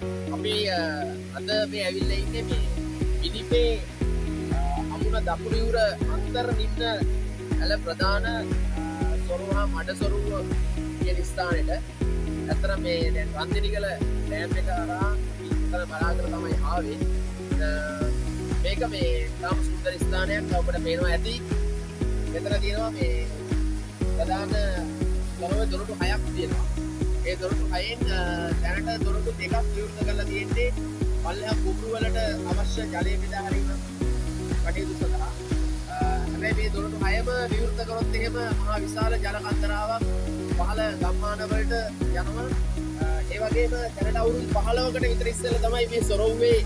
තියෙනවා. අපි අද මේ ඇවිල්ලා ඉන්නේ මේ පිලිපේ අමුණ දකුණු යුර අන්තර් නිම්න ඇල ප්‍රධාන සොරුවා මඩ සොරුව කියන ස්ථානෙට. ඇත්තට මේ දැන් රන්දිනිකල ඩෑම් එක හරහා ඉතන බලාගෙන තමයි ආවේ. මේක මේ තාම සුන්දර ස්ථානයක් ඔබට පේනවා ඇති. මෙතන තියෙනවා මේ ප්‍රධාන දොරටු 6ක් තියෙනවා. ඒ දොරටු 6න් දැනට දොරටු 2ක් විවෘත කරලා තියෙන්නේ පල්ලෙහා කුඹුරු වලට අවශ්‍ය ජලය බෙදා හැරීම කටයුතු සඳහා. හැබැයි මේ දොරටු 6ම විවෘත කරොත් එහෙම මහා විශාල ජල කන්දරාවක් පහළ ගම්මාන වලට යනවා. ඒ වගේම දැනට අවුරුදු 15කට විතර ඉස්සෙල්ලා තමයි මේ සොරව්වේ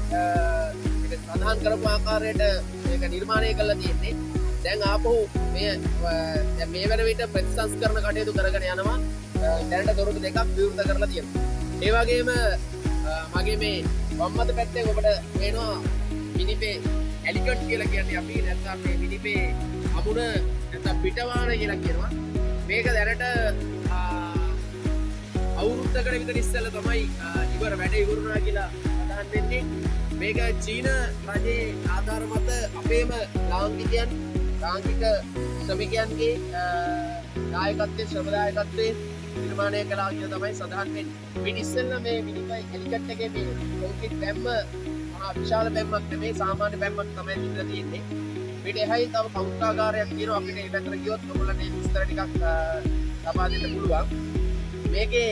මේක සඳහන් කරපු ආකාරයට මේක නිර්මාණය කරලා තියෙන්නේ. දැන් ආපහු මේ වෙන විට ප්‍රතිසංස්කරණ කටයුතු කරගෙන යනවා. දැනට දොරටු 2ක් විවෘත කරලා තියෙනවා. ඒ වගේම මගේ මේ වම් අත පැත්තේ ඔබට පේනවා මිනිපේ එලිකට් කියලා කියන්නේ අපි නැත්නම් මේ මිනිපේ අමුණ නැත්නම් පිටවාන කියලා කියනවා. මේක දැනට අවුරුද්දකට විතර ඉස්සෙල්ලා තමයි වැඩ ඉවරුණා කියලා සඳහන් වෙන්නේ. මේක චීන රජයේ ආධාර මත අපේම ලාංකිකයන් ලාංකික ශ්‍රමිකයන්ගේ නායකත්වයේ ශ්‍රම දායකත්වයේ නිර්මාණය කළා කියලා තමයි සඳහන් වෙන්නේ. මේ ඉස්සෙල්ලා මේ මිනිපයි හෙලිකට් එකේ මේ කොන්ක්‍රීට් බැම්ම මහා විශාල බැම්මක් නෙමෙයි සාමාන්‍ය බැම්මක් තමයි ඉඳලා තියෙන්නේ. මේට එහයි තව කෞතුකාගාරයක් තියෙනවා. අපිට මේ පැත්තට ගියොත් ඔයගොල්ලන්ට මේ විස්තර ටිකක් ලබා දෙන්න පුළුවන්. මේකේ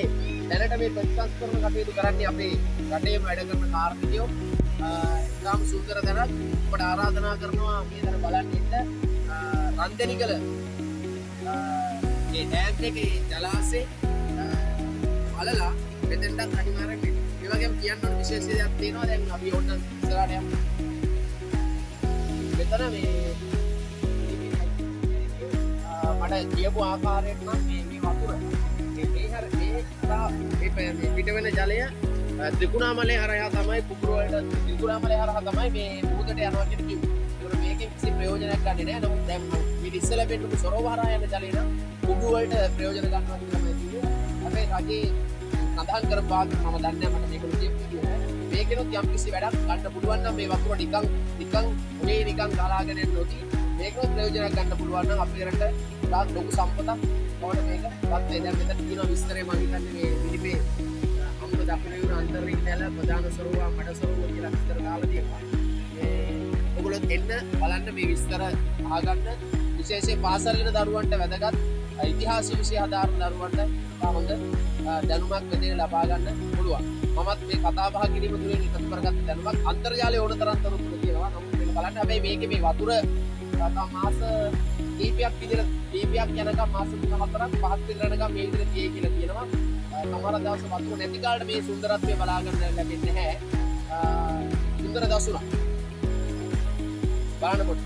දැනට මේ ප්‍රතිසංස්කරණ කටයුතු කරන්නේ අපේ රටේම වැඩ කරන කාර්මිකයෝ. ඉතාම සුන්දර තැනක්. ඔබට ආරාධනා කරනවා මේ තැන බලන්න ඉන්න. රන්දෙනිකල මේ ඩෑම් එකේ ජලාශේ අලලා මෙතෙන්ට අනිවාර්යෙන් එන්න. ඒ වගේම කියන්න ඕන විශේෂ දෙයක් තියෙනවා. දැන් අපි ඕන්න ඉස්සරහට යමු. මෙතන මේ මට කියපු ආකාරයට නම් මේ වතුර මේ පිට වෙන ජලය ත්‍රිකුණාමලය හරහා තමයි කුඹුර වලට ත්‍රිකුණාමලය හරහා තමයි මේ මුහුදට යනවා කියන කිව්වේ. ඒතර මේකෙන් කිසි ප්‍රයෝජනයක් ගන්නෙ නෑ. නමුත් දැන් මේ ඉස්සෙල්ලා පෙන්නපු සොරව හරහා යන ජලය නම් කුඹුර වලට ප්‍රයෝජන ගන්නවා කියලා තමයි කිව්වේ. හැබැයි රජේ සඳහන් කරපු ආකාරයට මම දන්නේ නැහැ මට මේක කියපු විදිහට. මේකෙනොත් යම් කිසි වැඩක් ගන්න පුළුවන් නම් මේ වතුර නිකන් ගලාගෙන යන්න ඕටි. මේකෙනොත් ප්‍රයෝජනයක් ගන්න පුළුවන් නම් අපේ රට තාත් ලොකු සම්පතක් වුණා මේක. වත් දැන් මෙතන තියෙන විස්තරය මම හිතන්නේ මේ පිළිපේ අමුණ දකුණු යුර අන්තර් රින්ගල ප්‍රධාන සොරුවා මඩ සොරුව කියලා විස්තර දාලා තියෙනවා. ඔයගොල්ලෝ එන්න බලන්න මේ විස්තර අහගන්න. විශේෂයෙන් පාසල් යන දරුවන්ට වැදගත් ඉතිහාස විෂය හදාරන දරුවන්ට හොඳ දැනුමක් මෙතන ලබා ගන්න පුළුවන්. මමත් මේ කතා බහ කිරීම තුළින් එකතු කරගත්ත දැනුමක් අන්තර්ජාලයේ ඕන තරම් තොරතුරු තියෙනවා. නමුත් මේක බලන්න හැබැයි මේකේ මේ වතුර මාස කීපයක් යනකම් මාස 3-4ක් 5ක් විතර යනකම් මේ විදිහට තියෙයි කියලා කියනවා. සමහර දවස් වතුර නැති කාලේ මේ සුන්දරත්වය බලා ගන්න ලැබෙන්නේ නැහැ. සුන්දර දවසුණා. බලන්නකොට